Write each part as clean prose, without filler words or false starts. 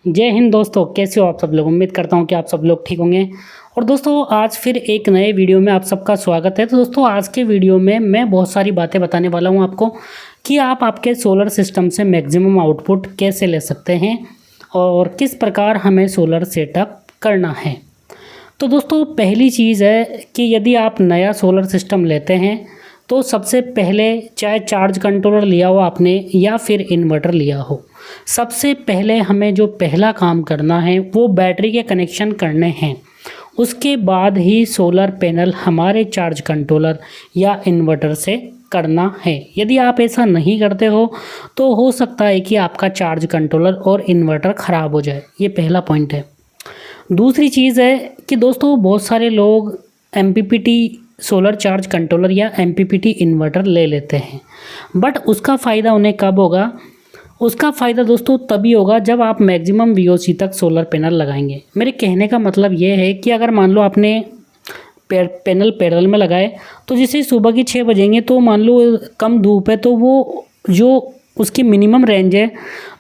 जय हिंद दोस्तों, कैसे हो आप सब लोग। उम्मीद करता हूँ कि आप सब लोग ठीक होंगे। और दोस्तों आज फिर एक नए वीडियो में आप सबका स्वागत है। तो दोस्तों आज के वीडियो में मैं बहुत सारी बातें बताने वाला हूँ आपको कि आप आपके सोलर सिस्टम से मैक्सिमम आउटपुट कैसे ले सकते हैं और किस प्रकार हमें सोलर सेटअप करना है। तो दोस्तों पहली चीज़ है कि यदि आप नया सोलर सिस्टम लेते हैं तो सबसे पहले चाहे चार्ज कंट्रोलर लिया हो आपने या फिर इन्वर्टर लिया हो, सबसे पहले हमें जो पहला काम करना है वो बैटरी के कनेक्शन करने हैं। उसके बाद ही सोलर पैनल हमारे चार्ज कंट्रोलर या इन्वर्टर से करना है। यदि आप ऐसा नहीं करते हो तो हो सकता है कि आपका चार्ज कंट्रोलर और इन्वर्टर ख़राब हो जाए। ये पहला पॉइंट है। दूसरी चीज़ है कि दोस्तों बहुत सारे लोग MPPT सोलर चार्ज कंट्रोलर या MPPT इन्वर्टर ले लेते हैं, बट उसका फ़ायदा उन्हें कब होगा? उसका फ़ायदा दोस्तों तभी होगा जब आप मैक्सिमम VOC तक सोलर पैनल लगाएंगे। मेरे कहने का मतलब ये है कि अगर मान लो आपने पैनल पैरेलल में लगाए तो जैसे सुबह की 6 बजेंगे तो मान लो कम धूप है तो वो जो उसकी मिनिमम रेंज है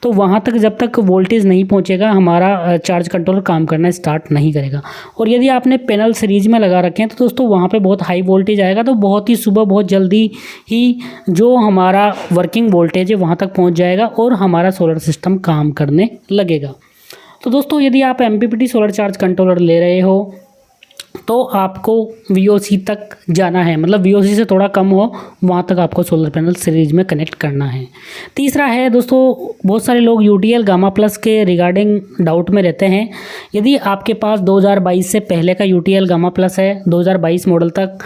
तो वहाँ तक जब तक वोल्टेज नहीं पहुँचेगा हमारा चार्ज कंट्रोलर काम करना स्टार्ट नहीं करेगा। और यदि आपने पैनल सीरीज में लगा रखे हैं तो दोस्तों वहाँ पे बहुत हाई वोल्टेज आएगा तो बहुत ही सुबह बहुत जल्दी ही जो हमारा वर्किंग वोल्टेज है वहाँ तक पहुँच जाएगा और हमारा सोलर सिस्टम काम करने लगेगा। तो दोस्तों यदि आप MPPT सोलर चार्ज कंट्रोलर ले रहे हो तो आपको VOC तक जाना है, मतलब VOC से थोड़ा कम हो वहाँ तक आपको सोलर पैनल सीरीज में कनेक्ट करना है। तीसरा है दोस्तों, बहुत सारे लोग UTL गामा प्लस के रिगार्डिंग डाउट में रहते हैं। यदि आपके पास 2022 से पहले का UTL गामा प्लस है 2022 मॉडल तक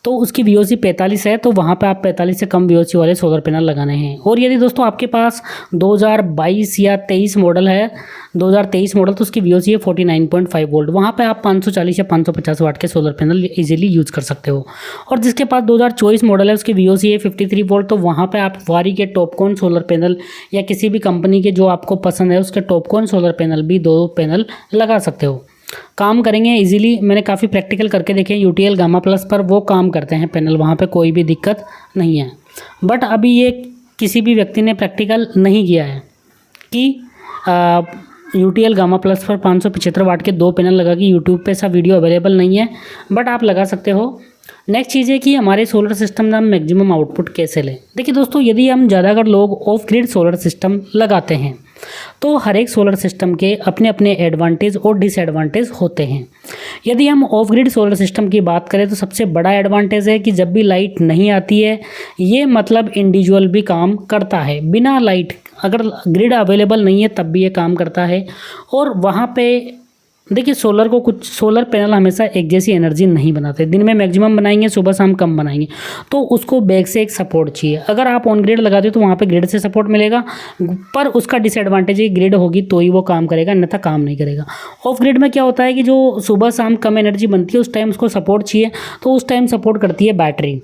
तो उसकी VOC 45 है तो वहाँ पे आप 45 से कम VOC वाले सोलर पैनल लगाने हैं। और यदि दोस्तों आपके पास 2022 या 23 मॉडल है 2023 मॉडल तो उसकी VOC है 49.5 वोल्ट, वहाँ पे आप 540 या 550 वाट के सोलर पैनल इजीली यूज़ कर सकते हो। और जिसके पास 2024 मॉडल है उसकी VOC है 53 वोल्ट तो वहाँ पे आप वारी के टॉपकॉन सोलर पैनल या किसी भी कंपनी के जो आपको पसंद है उसके टॉपकॉन सोलर पैनल भी 2 पैनल लगा सकते हो। काम करेंगे इजीली। मैंने काफ़ी प्रैक्टिकल करके देखे UTL गामा प्लस पर, वो काम करते हैं पैनल, वहाँ पे कोई भी दिक्कत नहीं है। बट अभी ये किसी भी व्यक्ति ने प्रैक्टिकल नहीं किया है कि UTL गामा प्लस पर 575 वाट के 2 पैनल लगा के यूट्यूब पे ऐसा वीडियो अवेलेबल नहीं है, बट आप लगा सकते हो। नेक्स्ट चीज़ है कि हमारे सोलर सिस्टम में हम मैक्सिमम आउटपुट कैसे लें। देखिए दोस्तों यदि हम ज़्यादातर लोग ऑफ ग्रिड सोलर सिस्टम लगाते हैं तो हर एक सोलर सिस्टम के अपने अपने एडवांटेज और डिसएडवांटेज होते हैं। यदि हम ऑफ ग्रिड सोलर सिस्टम की बात करें तो सबसे बड़ा एडवांटेज है कि जब भी लाइट नहीं आती है ये मतलब इंडिविजुअल भी काम करता है। बिना लाइट अगर ग्रिड अवेलेबल नहीं है तब भी ये काम करता है। और वहाँ पे देखिए सोलर पैनल हमेशा एक जैसी एनर्जी नहीं बनाते, दिन में मैक्सिमम बनाएंगे सुबह शाम कम बनाएंगे, तो उसको बैक से एक सपोर्ट चाहिए। अगर आप ऑन ग्रिड लगाते हो तो वहाँ पे ग्रिड से सपोर्ट मिलेगा, पर उसका डिसएडवांटेज है ग्रिड होगी तो ही वो काम करेगा, अन्यथा काम नहीं करेगा। ऑफ ग्रिड में क्या होता है कि जो सुबह शाम कम एनर्जी बनती है उस टाइम उसको सपोर्ट चाहिए, तो उस टाइम सपोर्ट करती है बैटरी।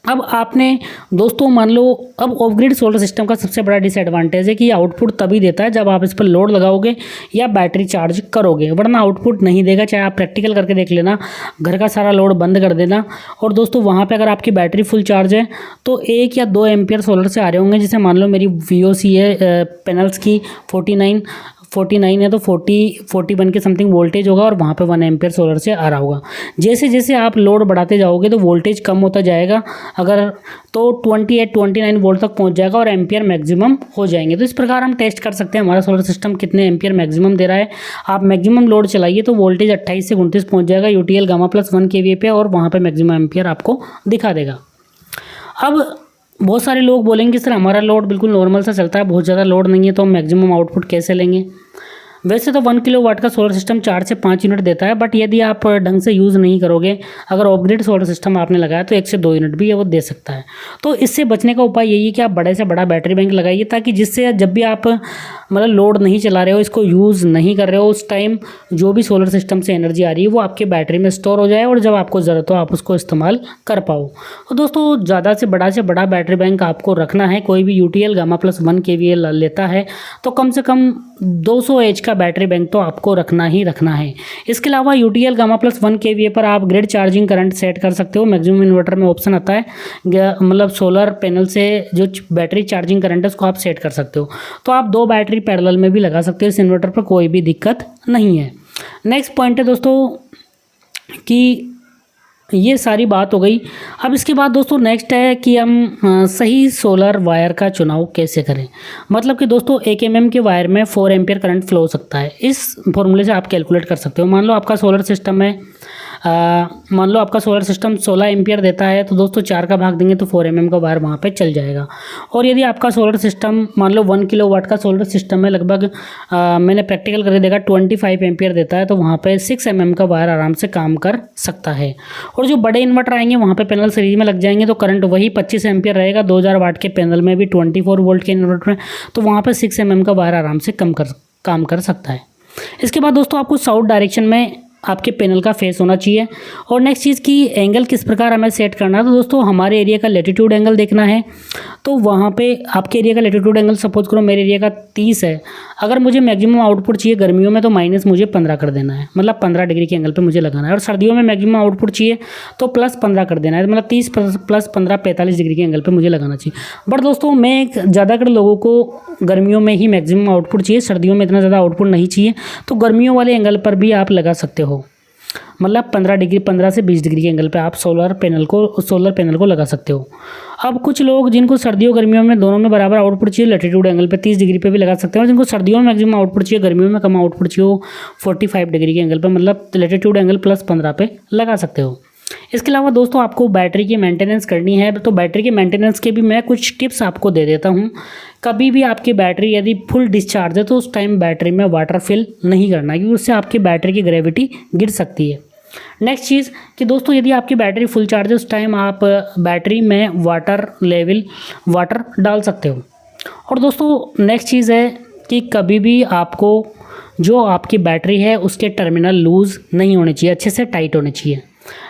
अब आपने दोस्तों मान लो अब ऑफ ग्रिड सोलर सिस्टम का सबसे बड़ा डिसएडवांटेज है कि आउटपुट तभी देता है जब आप इस पर लोड लगाओगे या बैटरी चार्ज करोगे, वरना आउटपुट नहीं देगा। चाहे आप प्रैक्टिकल करके देख लेना, घर का सारा लोड बंद कर देना और दोस्तों वहाँ पे अगर आपकी बैटरी फुल चार्ज है तो 1 या 2 एम्पियर सोलर से आ रहे होंगे। जैसे मान लो मेरी VOC है पैनल्स की 49 है तो 41 के समथिंग वोल्टेज होगा और वहाँ पे 1 एम्पियर सोलर से आ रहा होगा। जैसे जैसे आप लोड बढ़ाते जाओगे तो वोल्टेज कम होता जाएगा, अगर तो 28-29 वोल्ट तक पहुँच जाएगा और एम्पियर मैक्सिमम हो जाएंगे। तो इस प्रकार हम टेस्ट कर सकते हैं हमारा सोलर सिस्टम कितने एम्पियर मैक्सिमम दे रहा है। आप मैक्सिमम लोड चलाइए तो वोल्टेज 28 से 29 पहुँच जाएगा UTL गामा प्लस 1 kVA पे और वहाँ पर मैक्सिमम एम्पियर आपको दिखा देगा। अब बहुत सारे लोग बोलेंगे सर हमारा लोड बिल्कुल नॉर्मल सा चलता है, बहुत ज़्यादा लोड नहीं है, तो हम मैक्सिमम आउटपुट कैसे लेंगे। वैसे तो 1 किलोवाट का सोलर सिस्टम 4 से 5 यूनिट देता है, बट यदि आप ढंग से यूज़ नहीं करोगे, अगर ऑफ ग्रिड सोलर सिस्टम आपने लगाया तो 1 से 2 यूनिट भी वो दे सकता है। तो इससे बचने का उपाय यही है कि आप बड़े से बड़ा बैटरी बैंक लगाइए, ताकि जिससे जब भी आप मतलब लोड नहीं चला रहे हो, इसको यूज़ नहीं कर रहे हो, उस टाइम जो भी सोलर सिस्टम से एनर्जी आ रही है वो आपके बैटरी में स्टोर हो जाए और जब आपको ज़रूरत हो आप उसको इस्तेमाल कर पाओ। तो दोस्तों ज़्यादा से बड़ा बैटरी बैंक आपको रखना है। कोई भी UTL गामा प्लस 1 kVA लेता है तो कम से कम 200 एच का बैटरी बैंक तो आपको रखना ही रखना है। इसके अलावा UTL गामा प्लस 1 kVA पर आप ग्रिड चार्जिंग करंट सेट कर सकते हो। मैक्सिमम इन्वर्टर में ऑप्शन आता है, मतलब सोलर पैनल से जो बैटरी चार्जिंग करंट है उसको आप सेट कर सकते हो। तो आप 2 बैटरी बैटरी पैरेलल में भी लगा सकते हो, इस इन्वर्टर पर कोई भी दिक्कत नहीं है। नेक्स्ट पॉइंट है दोस्तों कि ये सारी बात हो गई। अब इसके बाद दोस्तों नेक्स्ट है कि हम सही सोलर वायर का चुनाव कैसे करें। मतलब कि दोस्तों 1 mm के वायर में 4 एम्पियर करंट फ्लो हो सकता है। इस फॉर्मूले से आप कैलकुलेट कर सकते हो। मान लो आपका सोलर सिस्टम है, मान लो आपका सोलर सिस्टम 16 एम्पियर देता है, तो दोस्तों 4 का भाग देंगे तो 4 mm का वायर वहाँ पे चल जाएगा। और यदि आपका सोलर सिस्टम मान लो 1 किलोवाट का सोलर सिस्टम है, लगभग मैंने प्रैक्टिकल करके देखा 25 एम्पियर देता है, तो वहाँ पे 6 mm का वायर आराम से काम कर सकता है। और जो बड़े इन्वर्टर आएंगे वहाँ पे पैनल सीरीज में लग जाएंगे, तो करंट वही 25 एम्पियर रहेगा। 2000 वाट के पैनल में भी 24 वोल्ट के इन्वर्टर में, तो वहाँ पर 6 mm का वायर आराम से काम कर सकता है। इसके बाद दोस्तों आपको साउथ डायरेक्शन में आपके पैनल का फेस होना चाहिए। और नेक्स्ट चीज़ की एंगल किस प्रकार हमें सेट करना है, तो दोस्तों हमारे एरिया का लैटिट्यूड एंगल देखना है। तो वहाँ पे आपके एरिया का लैटिट्यूड एंगल सपोज करो मेरे एरिया का 30 है, अगर मुझे मैक्सिमम आउटपुट चाहिए गर्मियों में तो माइनस मुझे 15 कर देना है, मतलब 15 डिग्री के एंगल पे मुझे लगाना है। और सर्दियों में मैक्सिमम आउटपुट चाहिए तो प्लस 15 कर देना है, मतलब 30 प्लस 15 45 डिग्री के एंगल पे मुझे लगाना चाहिए। बट दोस्तों मैं ज़्यादातर लोगों को गर्मियों में ही मैक्सिमम आउटपुट चाहिए, सर्दियों में इतना ज़्यादा आउटपुट नहीं चाहिए, तो गर्मियों वाले एंगल पर भी आप लगा सकते हो। मतलब 15 से 20 डिग्री के एंगल पे आप सोलर पैनल को लगा सकते हो। अब कुछ लोग जिनको सर्दियों गर्मियों में दोनों में बराबर आउटपुट चाहिए, लैटिट्यूड एंगल पे 30 डिग्री पे भी लगा सकते हैं। और जिनको सर्दियों में मैक्सिमम आउटपुट चाहिए, गर्मियों में कम आउटपुट चाहिए, वो 45 डिग्री के एंगल पे, मतलब लैटिट्यूड एंगल प्लस 15 पे लगा सकते हो। इसके अलावा दोस्तों आपको बैटरी की मेंटेनेंस करनी है, तो बैटरी के मेंटेनेंस के भी मैं कुछ टिप्स आपको दे देता हूँ। कभी भी आपकी बैटरी यदि फुल डिस्चार्ज है तो उस टाइम बैटरी में वाटर फिल नहीं करना है, क्योंकि उससे आपकी बैटरी की ग्रेविटी गिर सकती है। नेक्स्ट चीज़ कि दोस्तों यदि आपकी बैटरी फुल चार्ज है उस टाइम आप बैटरी में वाटर डाल सकते हो। और दोस्तों नेक्स्ट चीज़ है कि कभी भी आपको जो आपकी बैटरी है उसके टर्मिनल लूज़ नहीं होने चाहिए, अच्छे से टाइट होने चाहिए।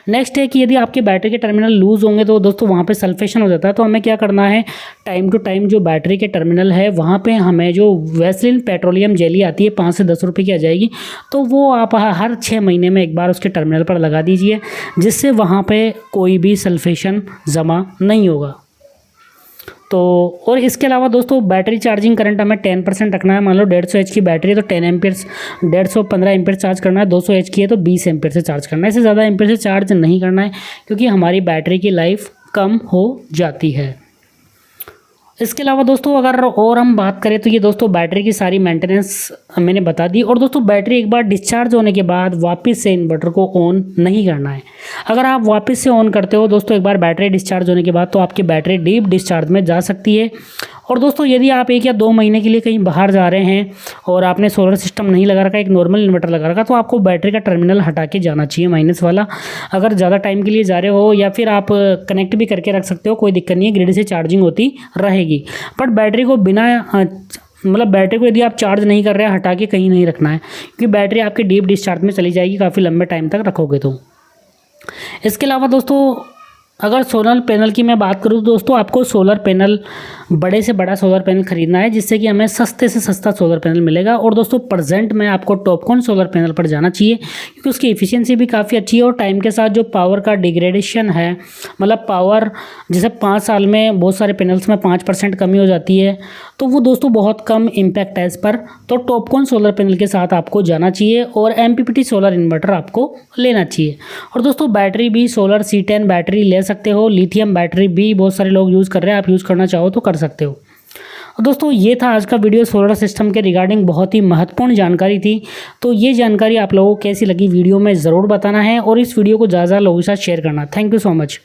नेक्स्ट है कि यदि आपके बैटरी के टर्मिनल लूज़ होंगे तो दोस्तों वहाँ पे सल्फेशन हो जाता है, तो हमें क्या करना है, टाइम टू टाइम जो बैटरी के टर्मिनल है वहाँ पे हमें जो वैसलीन पेट्रोलियम जेली आती है 5 से 10 रुपये की आ जाएगी, तो वो आप हर 6 महीने में एक बार उसके टर्मिनल पर लगा दीजिए, जिससे वहाँ पे कोई भी सल्फेशन जमा नहीं होगा। तो और इसके अलावा दोस्तों बैटरी चार्जिंग करंट हमें 10% रखना है। मान लो 150 एच की बैटरी है तो 10 एम्पियर्स 115 एम्पियर चार्ज करना है। 200 एच की है तो 20 एम्पियर से चार्ज करना है, इससे ज़्यादा एम्पियर से चार्ज नहीं करना है, क्योंकि हमारी बैटरी की लाइफ कम हो जाती है। इसके अलावा दोस्तों अगर और हम बात करें तो ये दोस्तों बैटरी की सारी मेंटेनेंस मैंने बता दी। और दोस्तों बैटरी एक बार डिस्चार्ज होने के बाद वापस से इन्वर्टर को ऑन नहीं करना है। अगर आप वापस से ऑन करते हो दोस्तों एक बार बैटरी डिस्चार्ज होने के बाद, तो आपकी बैटरी डीप डिस्चार्ज में जा सकती है। और दोस्तों यदि आप 1 या 2 महीने के लिए कहीं बाहर जा रहे हैं और आपने सोलर सिस्टम नहीं लगा रखा, एक नॉर्मल इन्वर्टर लगा रखा, तो आपको बैटरी का टर्मिनल हटा के जाना चाहिए माइनस वाला। अगर ज़्यादा टाइम के लिए जा रहे हो या फिर आप कनेक्ट भी करके रख सकते हो, कोई दिक्कत नहीं है, ग्रिड से चार्जिंग होती रहेगी। बट बैटरी को बैटरी को यदि आप चार्ज नहीं कर रहे हैं हटा के कहीं नहीं रखना है, क्योंकि बैटरी आपकी डीप डिस्चार्ज में चली जाएगी काफ़ी लंबे टाइम तक रखोगे तो। इसके अलावा दोस्तों अगर सोलर पैनल की मैं बात करूँ तो दोस्तों आपको सोलर पैनल बड़े से बड़ा सोलर पैनल खरीदना है, जिससे कि हमें सस्ते से सस्ता सोलर पैनल मिलेगा। और दोस्तों प्रेजेंट में आपको टॉपकॉन सोलर पैनल पर जाना चाहिए, क्योंकि उसकी एफिशिएंसी भी काफ़ी अच्छी है और टाइम के साथ जो पावर का डिग्रेडेशन है, मतलब पावर जैसे 5 साल में बहुत सारे पैनल्स में 5% कमी हो जाती है, तो वो दोस्तों बहुत कम इम्पैक्ट है इस पर। तो टॉपकॉन सोलर पैनल के साथ आपको जाना चाहिए और MPPT सोलर इन्वर्टर आपको लेना चाहिए। और दोस्तों बैटरी भी सोलर C10 बैटरी ले सकते हो, लिथियम बैटरी भी बहुत सारे लोग यूज़ कर रहे हैं, आप यूज़ करना चाहो तो कर सकते हो। दोस्तों ये था आज का वीडियो सोलर सिस्टम के रिगार्डिंग, बहुत ही महत्वपूर्ण जानकारी थी। तो ये जानकारी आप लोगों को कैसी लगी वीडियो में ज़रूर बताना है और इस वीडियो को ज़्यादा लोगों के साथ शेयर करना। Thank you so much.